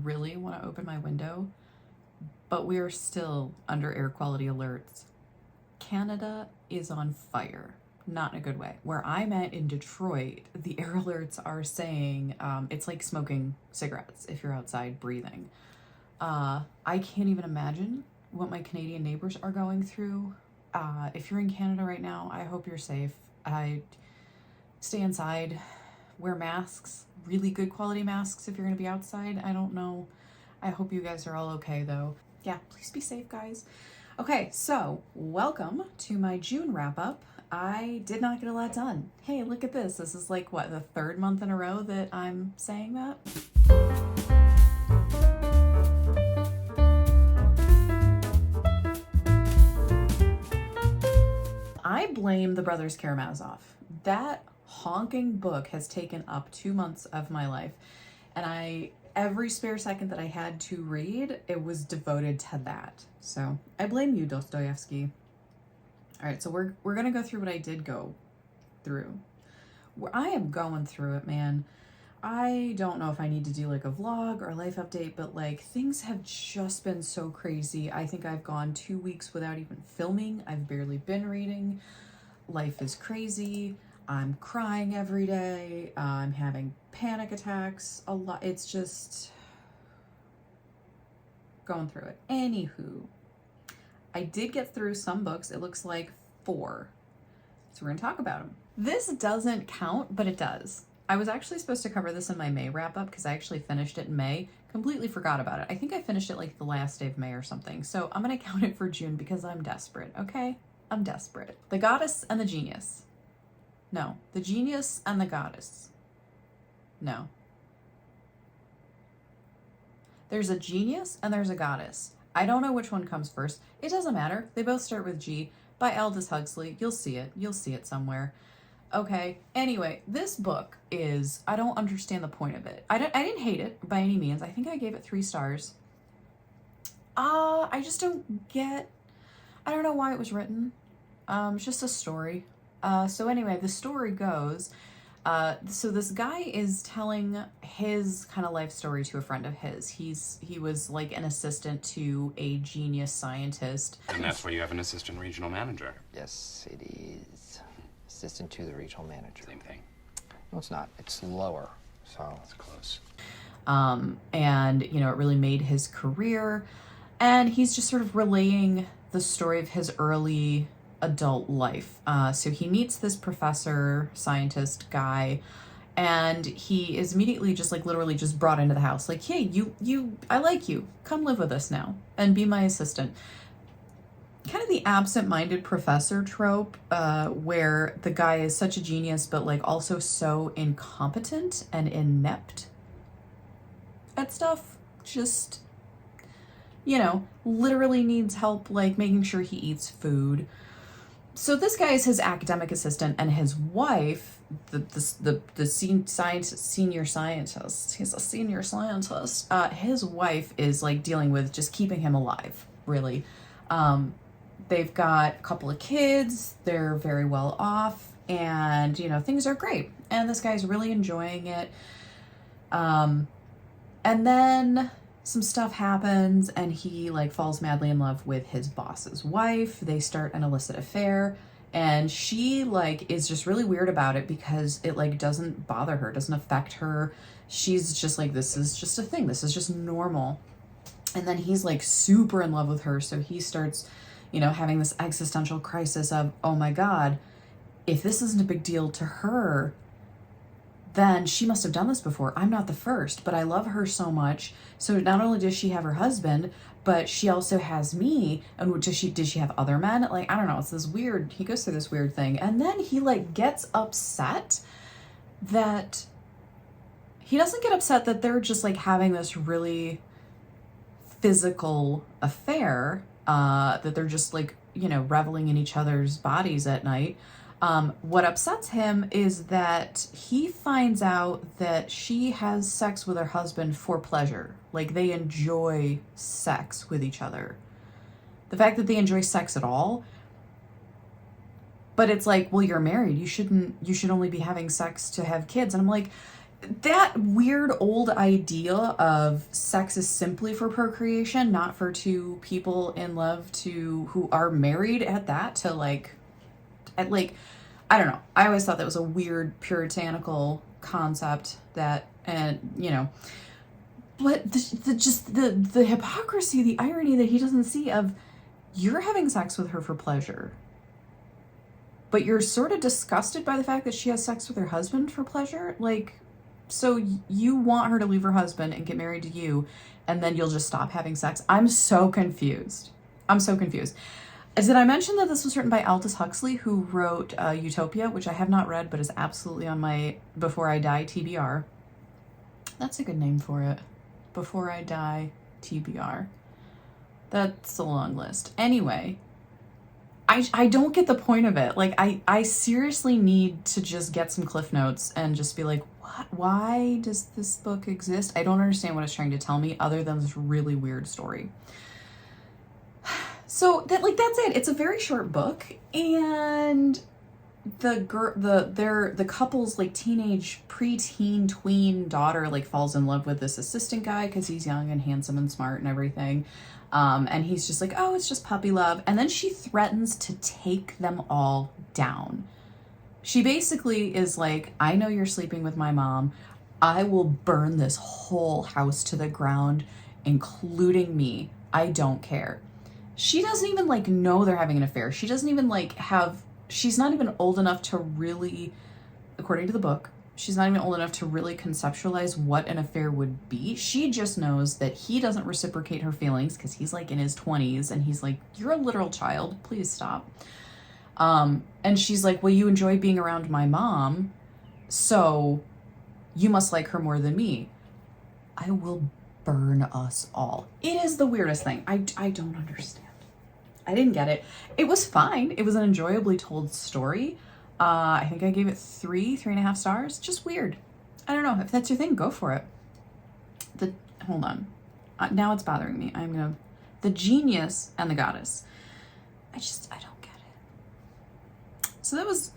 really want to open my window, but we are still under air quality alerts. Canada is on fire. Not in a good way. Where I'm at in Detroit, the air alerts are saying it's like smoking cigarettes if you're outside breathing. I can't even imagine what my Canadian neighbors are going through. If you're in Canada right now, I hope you're safe. Stay inside, wear masks, really good quality masks if you're gonna be outside. I don't know. I hope you guys are all okay though. Yeah, please be safe, guys. Okay, so welcome to my June wrap up. I did not get a lot done. Hey, look at this. This is like, what, the third month in a row that I'm saying that? I blame the brothers Karamazov. That honking book has taken up 2 months of my life, and every spare second that I had to read, it was devoted to that. So I blame you, Dostoevsky. All right, so we're gonna go through what I did go through. I am going through it, man. I don't know if I need to do like a vlog or a life update, but like things have just been so crazy. I think I've gone 2 weeks without even filming. I've barely been reading. Life is crazy. I'm crying every day. I'm having panic attacks a lot. It's just going through it. Anywho, I did get through some books. It looks like 4. So we're gonna talk about them. This doesn't count, but it does. I was actually supposed to cover this in my May wrap up because I actually finished it in May. Completely forgot about it. I think I finished it like the last day of May or something. So I'm gonna count it for June because I'm desperate, okay? I'm desperate. The Goddess and the Genius. No, the Genius and the Goddess. No. There's a genius and there's a goddess. I don't know which one comes first. It doesn't matter. They both start with G. By Aldous Huxley. You'll see it. You'll see it somewhere. Okay. Anyway, this book is, I don't understand the point of it. I didn't hate it by any means. I think I gave it 3 stars. I just don't get, I don't know why it was written. It's just a story. So anyway, the story goes, so this guy is telling his kind of life story to a friend of his. He was like an assistant to a genius scientist. And that's where you have an assistant regional manager. Yes, it is. Assistant to the regional manager. Same thing. No, it's not. It's lower. So It's close. And, you know, it really made his career. And he's just sort of relaying the story of his early adult life. So he meets this professor, scientist guy, and he is immediately just like literally just brought into the house. Like, hey, I like you. Come live with us now and be my assistant. Kind of the absent-minded professor trope, where the guy is such a genius, but like also so incompetent and inept at stuff. Just, you know, literally needs help like making sure he eats food. So this guy is his academic assistant, and his wife, the senior scientist, he's a senior scientist, his wife is like dealing with just keeping him alive, really. They've got a couple of kids, they're very well off, and, you know, things are great. And this guy's really enjoying it. And then some stuff happens and he like falls madly in love with his boss's wife. They start an illicit affair, and she like is just really weird about it because it like doesn't bother her, doesn't affect her. She's just like, this is just a thing. This is just normal. And then he's like super in love with her. So he starts, you know, having this existential crisis of, oh my God, if this isn't a big deal to her, then she must have done this before. I'm not the first, but I love her so much. So not only does she have her husband, but she also has me. And did she have other men? Like, I don't know. It's this weird, he goes through this weird thing. And then he like gets upset that he doesn't get upset that they're just like having this really physical affair, that they're just like, you know, reveling in each other's bodies at night. What upsets him is that he finds out that she has sex with her husband for pleasure. Like, they enjoy sex with each other. The fact that they enjoy sex at all, but it's like, well, you're married. You should only be having sex to have kids. And I'm like, that weird old idea of sex is simply for procreation, not for two people in love who are married at that, to I don't know. I always thought that was a weird puritanical concept that, and but the hypocrisy, the irony that he doesn't see of, you're having sex with her for pleasure, but you're sort of disgusted by the fact that she has sex with her husband for pleasure. So you want her to leave her husband and get married to you, and then you'll just stop having sex. I'm so confused. Did I mention that this was written by Aldous Huxley, who wrote Utopia, which I have not read, but is absolutely on my Before I Die TBR. That's a good name for it. Before I Die TBR. That's a long list. Anyway, I don't get the point of it. I seriously need to just get some Cliff Notes and just be like, what? Why does this book exist? I don't understand what it's trying to tell me other than this really weird story. So that's it. It's a very short book, and the couple's teenage preteen tween daughter falls in love with this assistant guy because he's young and handsome and smart and everything. And he's just like, oh, it's just puppy love. And then she threatens to take them all down. She basically is like, I know you're sleeping with my mom. I will burn this whole house to the ground, including me. I don't care. She doesn't even know they're having an affair. She doesn't even she's not even old enough to really, according to the book, she's not even old enough to really conceptualize what an affair would be. She just knows that he doesn't reciprocate her feelings because he's in his 20s, and he's like, you're a literal child, please stop. And she's like, well, you enjoy being around my mom, so you must like her more than me. I will burn us all. It is the weirdest thing. I don't understand. I didn't get it. It was fine. It was an enjoyably told story. I think I gave it 3.5 stars. Just weird. I don't know. If that's your thing, go for it. Hold on. Now it's bothering me. The Genius and the Goddess. I don't get it. So that was,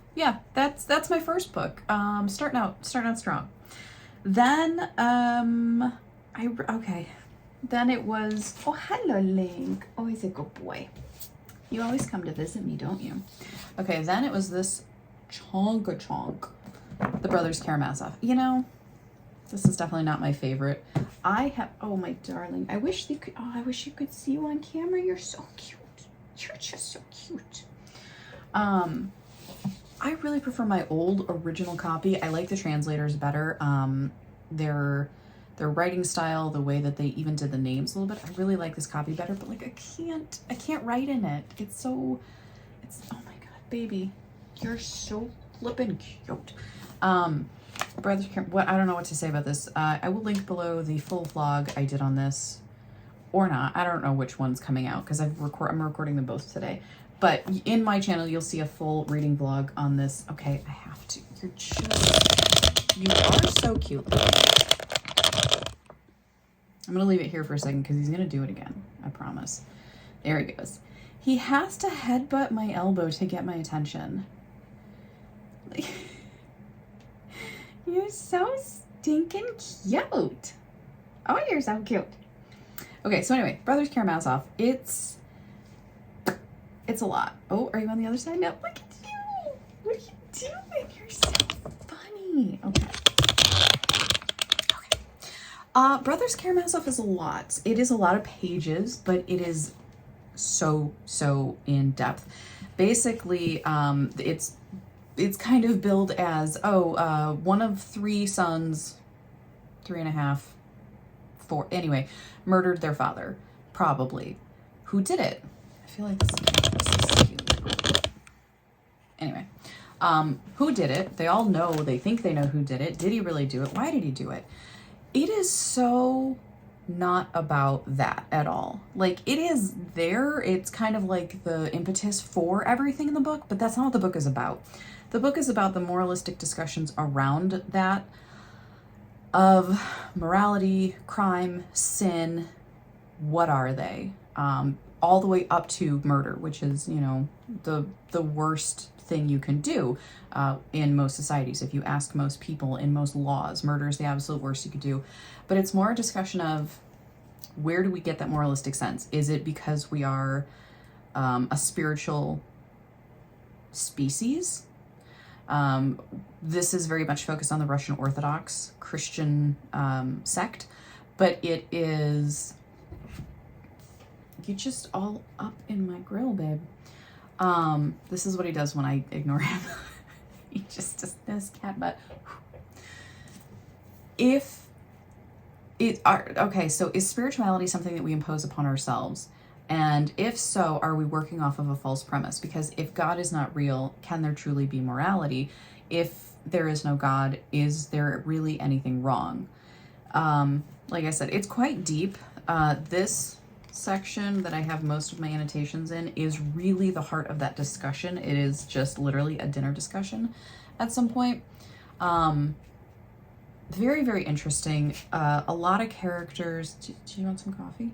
that's my first book. Starting out strong. Then, Then it was, oh, hello, Link. Oh, he's a good boy. You always come to visit me, don't you? Okay, then it was this chonk, the Brothers Karamazov. This is definitely not my favorite. Oh, my darling. I wish you could see you on camera. You're so cute. You're just so cute. I really prefer my old original copy. I like the translators better. Their writing style, the way that they even did the names a little bit. I really like this copy better, but I can't write in it. Oh my God, baby, you're so flippin' cute. Brothers, I don't know what to say about this. I will link below the full vlog I did on this, or not. I don't know which one's coming out because I'm recording them both today. But in my channel, you'll see a full reading vlog on this. Okay, I have to. You are so cute. I'm going to leave it here for a second because he's going to do it again. I promise. There he goes. He has to headbutt my elbow to get my attention. You're so stinking cute. Oh, you're so cute. Okay, so anyway, Brothers Karamazov. It's a lot. Oh, are you on the other side? No, look at you. What are you doing? You're so funny. Okay. Brothers Karamazov is a lot. It is a lot of pages, but it is so in depth. Basically, it's kind of billed as, one of 3 sons, 3.5, 4, anyway, murdered their father, probably. Who did it? I feel like this is cute. Anyway, who did it? They all know, they think they know who did it. Did he really do it? Why did he do it? It is so not about that at all. It is there. It's kind of like the impetus for everything in the book, but that's not what the book is about. The book is about the moralistic discussions around that of morality, crime, sin. What are they? all the way up to murder, which is, you know, the worst thing you can do in most societies. If you ask most people in most laws, murder is the absolute worst you could do. But it's more a discussion of, where do we get that moralistic sense? Is it because we are a spiritual species? This is very much focused on the Russian Orthodox Christian sect, but it is... You just all up in my grill, babe. This is what he does when I ignore him. He just does this cat butt. If it are okay, so is spirituality something that we impose upon ourselves? And if so, are we working off of a false premise? Because if God is not real, can there truly be morality? If there is no God, is there really anything wrong? Like I said, it's quite deep. This section that I have most of my annotations in is really the heart of that discussion. It is just literally a dinner discussion at some point. Very, very interesting. A lot of characters. Do you want some coffee?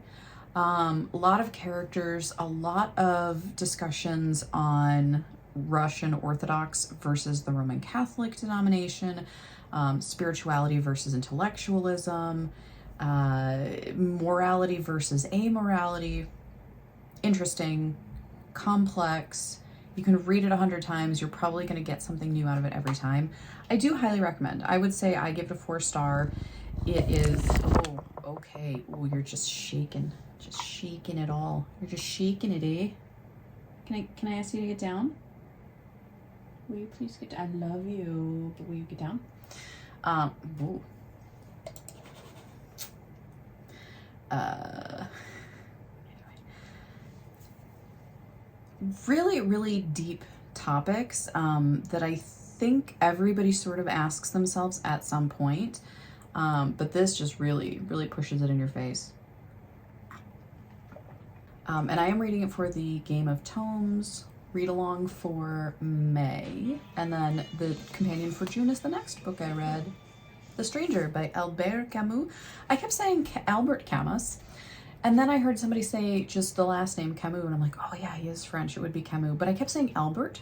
A lot of characters, a lot of discussions on Russian Orthodox versus the Roman Catholic denomination, spirituality versus intellectualism, morality versus amorality. Interesting, complex. You can read it 100 times. You're probably going to get something new out of it every time. I do highly recommend. I would say I give it a 4-star. It is... Oh, okay. Oh, you're just shaking. Just shaking it all. You're just shaking it, eh? Can I ask you to get down? Will you please get down? I love you, but will you get down? Ooh. Really, really deep topics that I think everybody sort of asks themselves at some point. But this just really, really pushes it in your face. And I am reading it for the Game of Tomes read along for May. And then the companion for June is the next book I read, The Stranger by Albert Camus. I kept saying Albert Camus. And then I heard somebody say just the last name Camus, and I'm like, oh yeah, he is French. It would be Camus. But I kept saying Albert.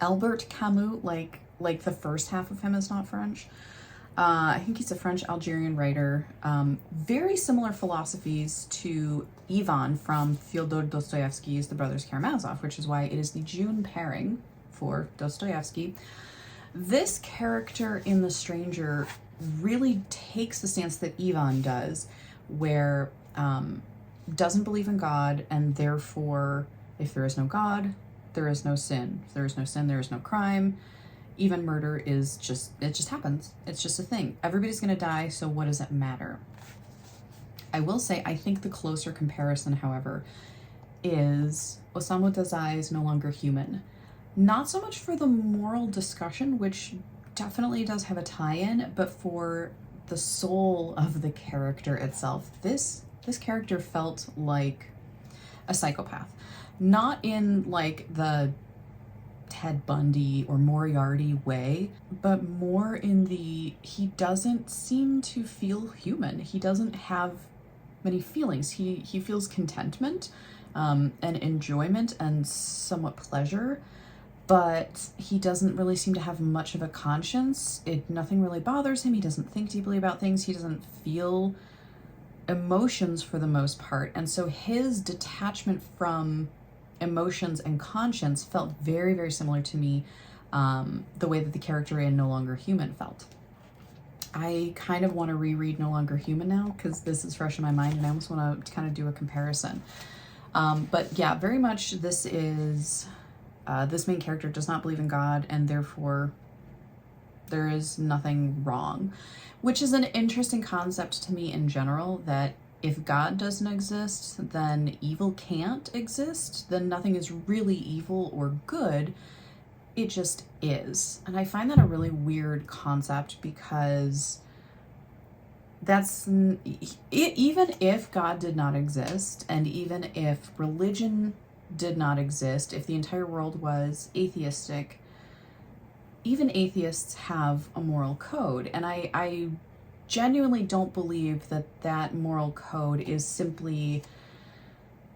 Albert Camus, like the first half of him is not French. I think he's a French Algerian writer. Very similar philosophies to Ivan from Fyodor Dostoevsky's The Brothers Karamazov, which is why it is the June pairing for Dostoevsky. This character in The Stranger really takes the stance that Ivan does, where doesn't believe in God, and therefore, if there is no God, there is no sin. If there is no sin, there is no crime. Even murder is just, it just happens. It's just a thing. Everybody's gonna die, so what does it matter? I will say, I think the closer comparison, however, is Osamu Dazai is no longer human. Not so much for the moral discussion, which definitely does have a tie-in, but for the soul of the character itself. This character felt like a psychopath. Not in like the Ted Bundy or Moriarty way, but more in the, he doesn't seem to feel human. He doesn't have many feelings. He feels contentment and enjoyment and somewhat pleasure, but he doesn't really seem to have much of a conscience. Nothing really bothers him. He doesn't think deeply about things. He doesn't feel emotions for the most part. And so his detachment from emotions and conscience felt very, very similar to me, the way that the character in No Longer Human felt. I kind of want to reread No Longer Human now because this is fresh in my mind and I almost want to kind of do a comparison. But yeah, very much this is, this main character does not believe in God and therefore there is nothing wrong, which is an interesting concept to me in general, that if God doesn't exist, then evil can't exist, then nothing is really evil or good, it just is. And I find that a really weird concept because that's, even if God did not exist, and even if religion did not exist, if the entire world was atheistic, even atheists have a moral code. And I genuinely don't believe that that moral code is simply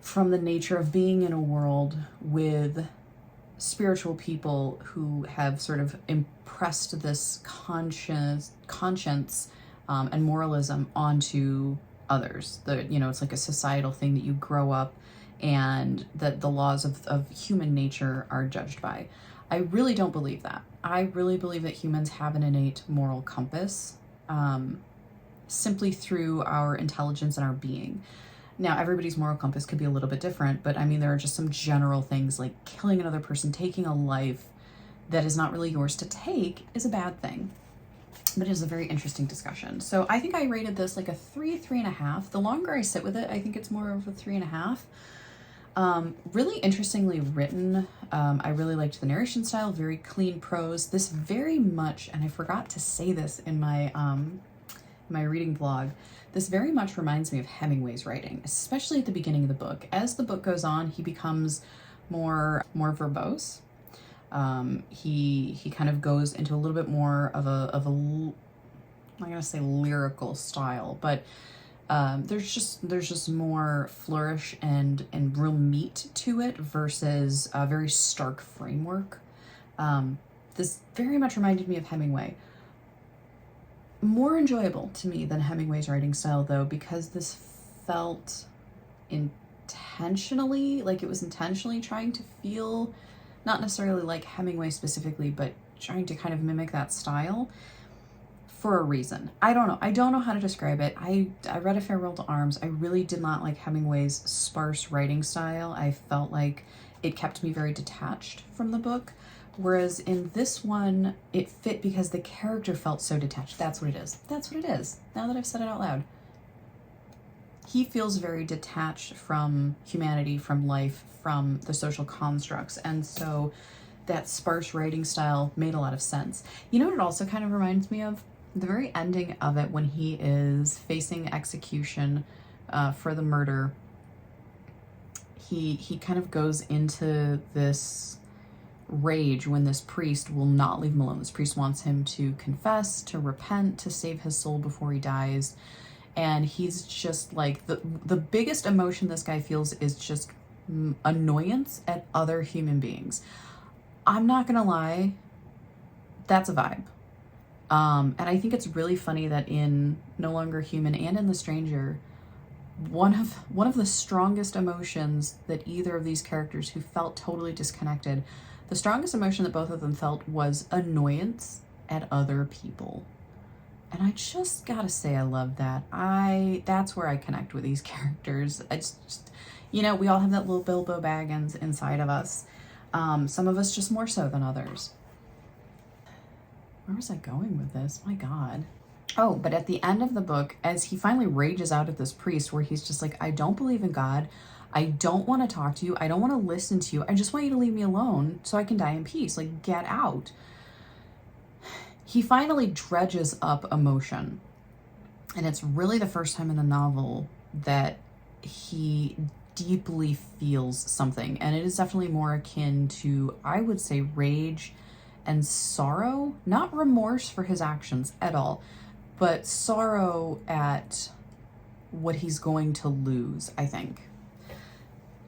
from the nature of being in a world with spiritual people who have sort of impressed this conscience and moralism onto others. It's like a societal thing that you grow up and that the laws of human nature are judged by. I really don't believe that. I really believe that humans have an innate moral compass, simply through our intelligence and our being. Now, everybody's moral compass could be a little bit different, but I mean, there are just some general things like killing another person, taking a life that is not really yours to take is a bad thing. But it is a very interesting discussion. So I think I rated this like a 3.5. The longer I sit with it, I think it's more of a 3.5. Really interestingly written. I really liked the narration style, very clean prose. This very much, and I forgot to say this in my my reading blog, this very much reminds me of Hemingway's writing, especially at the beginning of the book. As the book goes on, he becomes more verbose. He kind of goes into a little bit more of a I'm not gonna say lyrical style, but there's just more flourish and real meat to it versus a very stark framework. This very much reminded me of Hemingway. More enjoyable to me than Hemingway's writing style, though, because this felt intentionally, like it was intentionally trying to feel, not necessarily like Hemingway specifically, but trying to kind of mimic that style for a reason. I don't know. I don't know how to describe it. I read A Farewell to Arms. I really did not like Hemingway's sparse writing style. I felt like it kept me very detached from the book. Whereas in this one, it fit because the character felt so detached. That's what it is. That's what it is. Now that I've said it out loud. He feels very detached from humanity, from life, from the social constructs. And so that sparse writing style made a lot of sense. You know what it also kind of reminds me of? The very ending of it when he is facing execution for the murder. He kind of goes into this rage when this priest will not leave him alone. This priest wants him to confess, to repent, to save his soul before he dies. And he's just like, the biggest emotion this guy feels is just annoyance at other human beings. I'm not gonna lie, that's a vibe. And I think it's really funny that in No Longer Human and in The Stranger, one of the strongest emotions that either of these characters who felt totally disconnected, the strongest emotion that both of them felt was annoyance at other people. And I just gotta say I love that. That's where I connect with these characters. I just we all have that little Bilbo Baggins inside of us. Some of us just more so than others. Where was I going with this? My God. Oh, but at the end of the book, as he finally rages out at this priest, where he's just like, I don't believe in God. I don't want to talk to you. I don't want to listen to you. I just want you to leave me alone so I can die in peace. Like, get out. He finally dredges up emotion. And it's really the first time in the novel that he deeply feels something. And it is definitely more akin to, I would say, rage and sorrow. Not remorse for his actions at all, but sorrow at what he's going to lose, I think.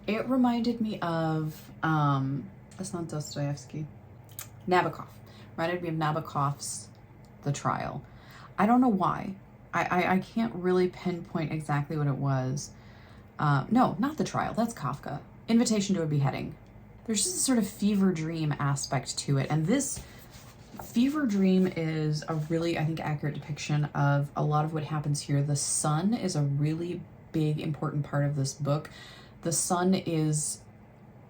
It reminded me of, that's not Dostoevsky, Nabokov. Reminded me of Nabokov's The Trial. I don't know why. I can't really pinpoint exactly what it was. No, not The Trial. That's Kafka. Invitation to a Beheading. There's just a sort of fever dream aspect to it. And this fever dream is a really, I think, accurate depiction of a lot of what happens here. The sun is a really big, important part of this book. The sun is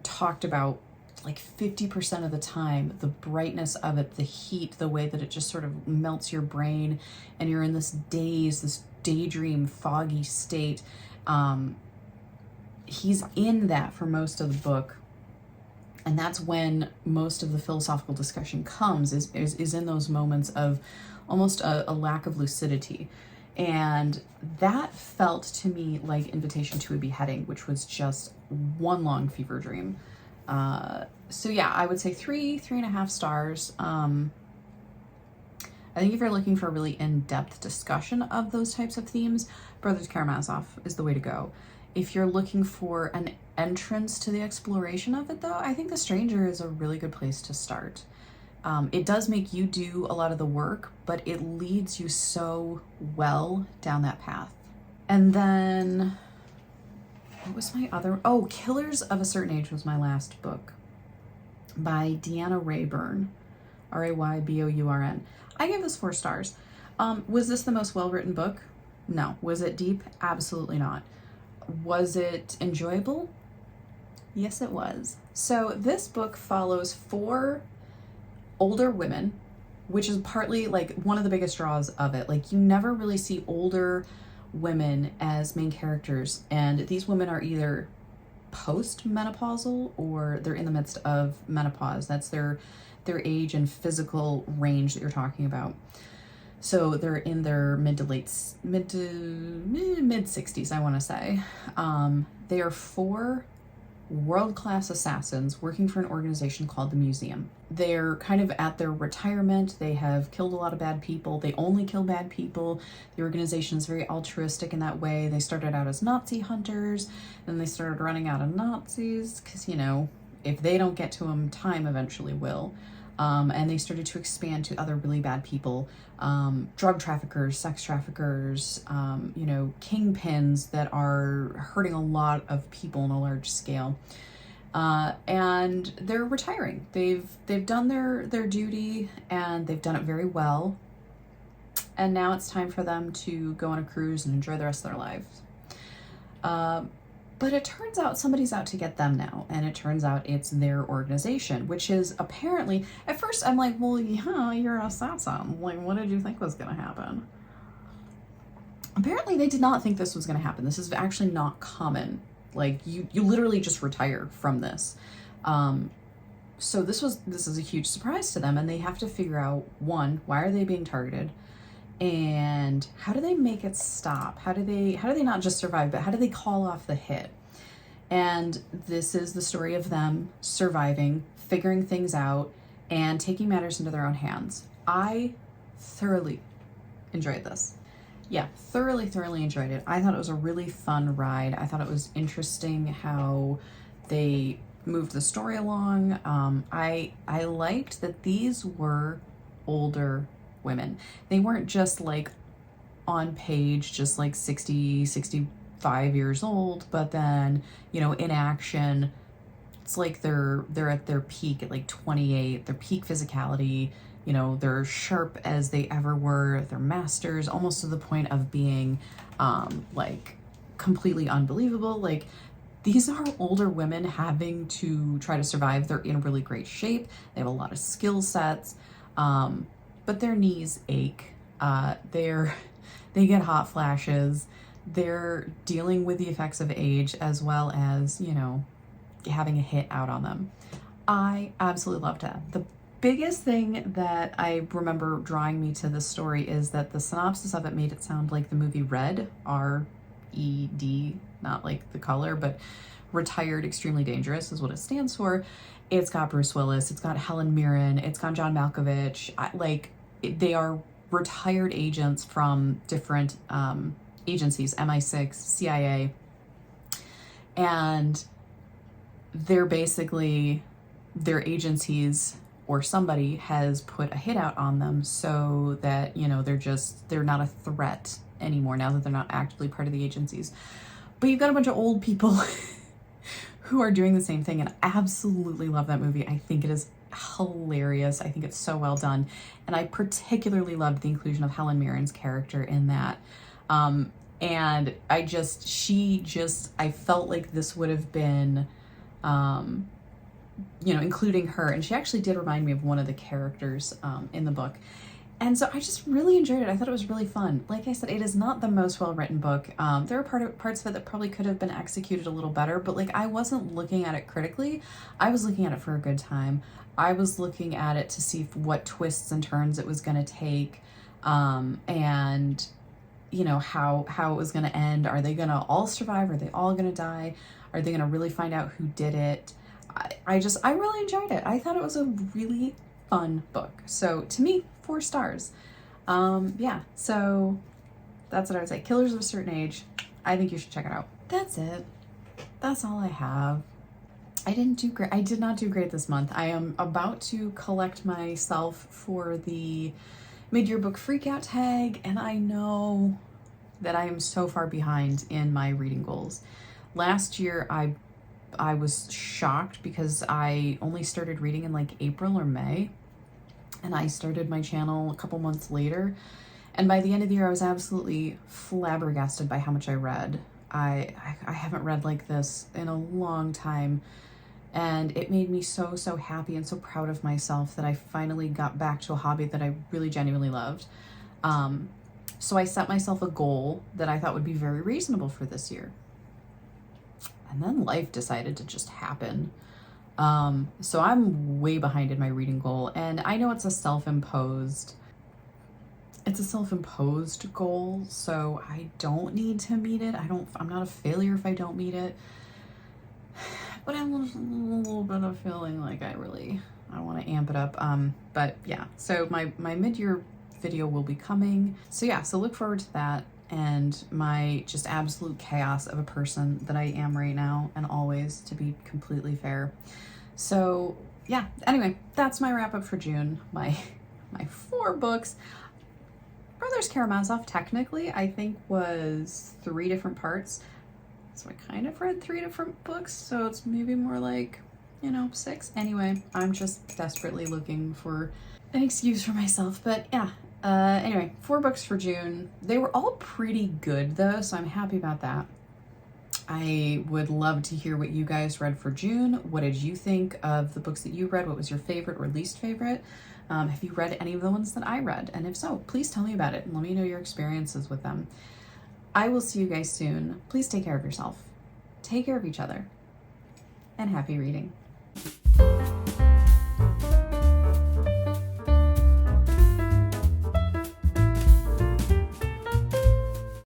talked about like 50% of the time, the brightness of it, the heat, the way that it just sort of melts your brain and you're in this daze, this daydream, foggy state. He's in that for most of the book. And that's when most of the philosophical discussion comes, is in those moments of almost a lack of lucidity. And that felt to me like Invitation to a Beheading, which was just one long fever dream. So yeah, I would say 3.5 stars. I think if you're looking for a really in-depth discussion of those types of themes, Brothers Karamazov is the way to go. If you're looking for an entrance to the exploration of it, though, I think The Stranger is a really good place to start. It does make you do a lot of the work, but it leads you so well down that path. And then, what was my other? Oh, Killers of a Certain Age was my last book by Deanna Rayburn, Raybourn. I gave this 4 stars. Was this the most well-written book? No. Was it deep? Absolutely not. Was it enjoyable? Yes, it was. So this book follows 4 older women, which is partly like one of the biggest draws of it. Like, you never really see older women as main characters, and these women are either post-menopausal or they're in the midst of menopause. That's their age and physical range that you're talking about. So they're in their mid 60s, I want to say. They are 4 world-class assassins working for an organization called the Museum. They're kind of at their retirement. They have killed a lot of bad people. They only kill bad people. The organization is very altruistic in that way. They started out as Nazi hunters, then they started running out of Nazis because, you know, if they don't get to them, time eventually will. And they started to expand to other really bad people, drug traffickers, sex traffickers, you know, kingpins that are hurting a lot of people on a large scale. And they're retiring. They've done their duty, and they've done it very well. And now it's time for them to go on a cruise and enjoy the rest of their lives. But it turns out somebody's out to get them now, and it turns out it's their organization, which is apparently, at first I'm like, well, yeah, you're an assassin. Like, what did you think was going to happen? Apparently they did not think this was going to happen. This is actually not common. Like, you literally just retire from this. So this is a huge surprise to them, and they have to figure out, 1, why are they being targeted? And how do they make it stop? How do they not just survive, but how do they call off the hit? And this is the story of them surviving, figuring things out, and taking matters into their own hands. I thoroughly enjoyed this. Yeah, thoroughly enjoyed it. I thought it was a really fun ride. I thought it was interesting how they moved the story along. I liked that these were older women. They weren't just like on page, just like 60, 65 years old, but then, you know, in action, it's like they're at their peak at like 28, their peak physicality, you know, they're sharp as they ever were, they're masters, almost to the point of being like completely unbelievable. Like, these are older women having to try to survive. They're in really great shape. They have a lot of skill sets. But their knees ache. They get hot flashes. They're dealing with the effects of age, as well as, you know, having a hit out on them. I absolutely loved it. The biggest thing that I remember drawing me to this story is that the synopsis of it made it sound like the movie Red, R-E-D, not like the color, but Retired Extremely Dangerous is what it stands for. It's got Bruce Willis, it's got Helen Mirren, it's got John Malkovich. They are retired agents from different agencies, MI6, CIA, and they're basically, their agencies or somebody has put a hit out on them so that, you know, they're not a threat anymore now that they're not actively part of the agencies. But you've got a bunch of old people who are doing the same thing, and I absolutely love that movie. I think it is hilarious. I think it's so well done, and I particularly loved the inclusion of Helen Mirren's character in that. And I felt like this would have been, you know, including her, and she actually did remind me of one of the characters in the book. And so I just really enjoyed it. I thought it was really fun. Like I said, it is not the most well-written book. There are parts of it that probably could have been executed a little better, but like, I wasn't looking at it critically. I was looking at it for a good time. I was looking at it to see what twists and turns it was going to take, and, you know, how it was going to end. Are they going to all survive? Are they all going to die? Are they going to really find out who did it? I really enjoyed it. I thought it was a really fun book. So to me, 4 stars. Yeah, so that's what I would say. Killers of a Certain Age, I think you should check it out. That's it. That's all I have. I didn't do great. I did not do great this month. I am about to collect myself for the mid-year book freakout tag, and I know that I am so far behind in my reading goals. Last year, I was shocked because I only started reading in like April or May, and I started my channel a couple months later. And by the end of the year, I was absolutely flabbergasted by how much I read. I haven't read like this in a long time. And it made me so, so happy and so proud of myself that I finally got back to a hobby that I really genuinely loved. So I set myself a goal that I thought would be very reasonable for this year. And then life decided to just happen. So I'm way behind in my reading goal. And I know it's a self-imposed goal, so I don't need to meet it. I'm not a failure if I don't meet it. But I'm a little bit of feeling like I want to amp it up. But yeah, so my mid-year video will be coming. So yeah, so look forward to that, and my just absolute chaos of a person that I am right now and always, to be completely fair. So yeah, anyway, that's my wrap up for June. My 4 books. Brothers Karamazov technically I think was 3 different parts. So I kind of read 3 different books, so it's maybe more like, 6. Anyway, I'm just desperately looking for an excuse for myself, but yeah. Anyway, 4 books for June. They were all pretty good though, so I'm happy about that. I would love to hear what you guys read for June. What did you think of the books that you read? What was your favorite or least favorite? Have you read any of the ones that I read? And if so, please tell me about it and let me know your experiences with them. I will see you guys soon. Please take care of yourself. Take care of each other. And happy reading.